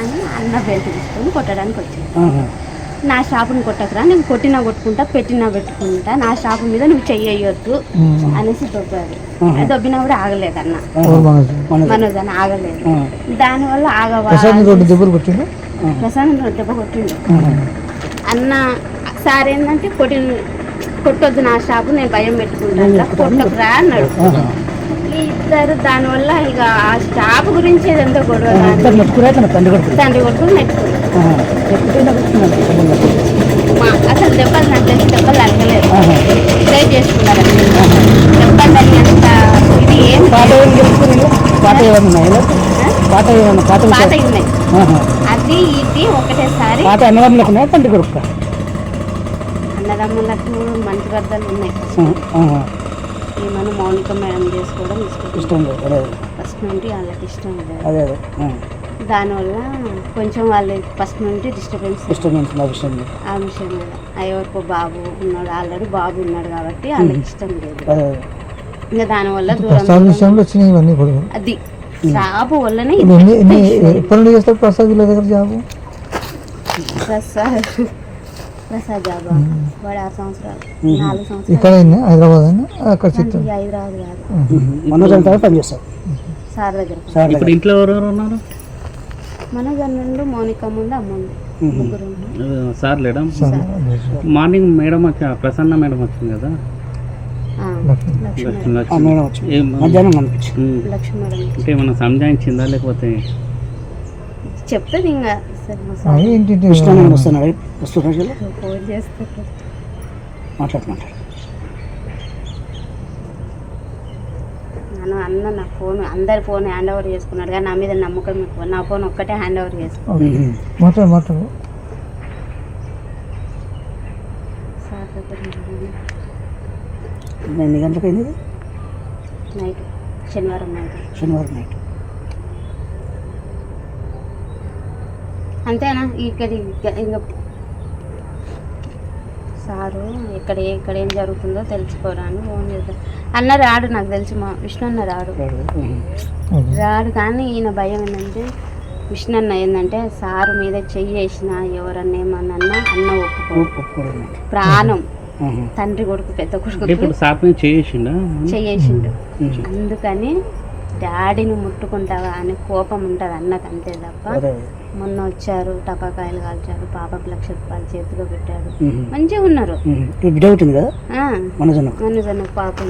అని అన్న బెల్ట్ తీసుకొని కొట్టడానికి వచ్చింది. నా షాపుని కొట్టకురా, నేను కొట్టినా కొట్టుకుంటా, పెట్టినా పెట్టుకుంటా, నా షాపు మీద నువ్వు చెయ్యొద్దు అనేసి దొబ్బాడు. దొబ్బినా కూడా ఆగలేదు అన్న, మనోజ్ అని ఆగలేదు. దానివల్ల ప్రశాంత్ దెబ్బ కొట్టిండు. అన్న సార్ ఏంటంటే కొట్టొద్దు నా షాపు, నేను భయం పెట్టుకుంటా, కొట్టకురా అన్నాడు. ఇద్దరు దానివల్ల ఇక ఆ షాప్ గురించి ఏదంతా గొడవ, తండ్రి కొడుకుని నెట్టుకున్నారు. అసలు దెబ్బలు నాకు తెలిసి దెబ్బలు తగ్గలేదు, ట్రై చేసుకున్నారు. దెబ్బలు తగినంత ఇది ఏం పాత ఉన్నాయి. అది ఇది ఒకటేసారి అన్నదమ్ములకు మంచి గద్దలు ఉన్నాయి. ఏమన్నా మౌనిక మేడం చేసుకోవడం ఇష్టం ఫస్ట్ నుండి వాళ్ళకి ఇష్టం లేదు. దానివల్ల కొంచెం వాళ్ళు ఫస్ట్ నుండి డిస్టర్బెన్స్ ఆ విషయం మీద. ఎవరికో బాబు ఉన్నాడు, ఆల్రెడీ బాబు ఉన్నాడు కాబట్టి వాళ్ళకి ఇష్టం లేదు. ఇంకా దానివల్ల అది జాబు వల్లనే ప్రసాద్ జాబు వాడు 6 సంవత్సరాలు 4 సంవత్సరాలు హైదరాబాద్ కాదు సార్ దగ్గర. ఇప్పుడు ఇంట్లో ఎవరెవరు ఉన్నారు? మనోజ్ నుండి మౌనిక ముందు అమ్ముంది, ముగ్గురు. సార్ లేడా? మార్నింగ్ మేడం వచ్చి ప్రసన్న మేడం వచ్చింది కదా, అంటే ఏమన్నా సంజాయించిందా లేకపోతే చెప్తుంది ఇంకా ఫోన్ చేస్తారు మాట్లాడుతున్నారు. అన్న నా ఫోన్ అందరి ఫోన్ హ్యాండ్ ఓవర్ చేసుకున్నాడు, కానీ నా మీద నమ్మకం ఎక్కువ. నా ఫోన్ ఒక్కటే హ్యాండ్ ఓవర్ చేసుకున్నాడు. ఎన్ని గంటలకు అయింది? నైట్, శనివారం నైట్. అంతేనా? ఇక్కడ ఇంకా సారు ఇక్కడ ఏం జరుగుతుందో తెలుసుకోరాని ఫోన్ చేద్దాం అన్న. రాడు, నాకు తెలిసి మా విష్ణు అన్న రాడు. కానీ ఈయన భయం ఏంటంటే, విష్ణు అన్న ఏంటంటే సారు మీద చెయ్యేసిన ఎవరన్నా ఏమన్నా అన్న ఒప్పుకోడు. ప్రాణం తండ్రి కొడుకు పెద్ద కొడుకు చెయ్యేసిండు. అందుకని డాడీని ముట్టుకుంటావా అని కోపం ఉంటుంది అన్నకు, అంతే తప్ప. మొన్న వచ్చారు, టపాకాయలు కాల్చారు, పాపకు 1,00,000 రూపాయలు చేతిలో పెట్టాడు, మంచిగా ఉన్నారు. మనోజ్ పాప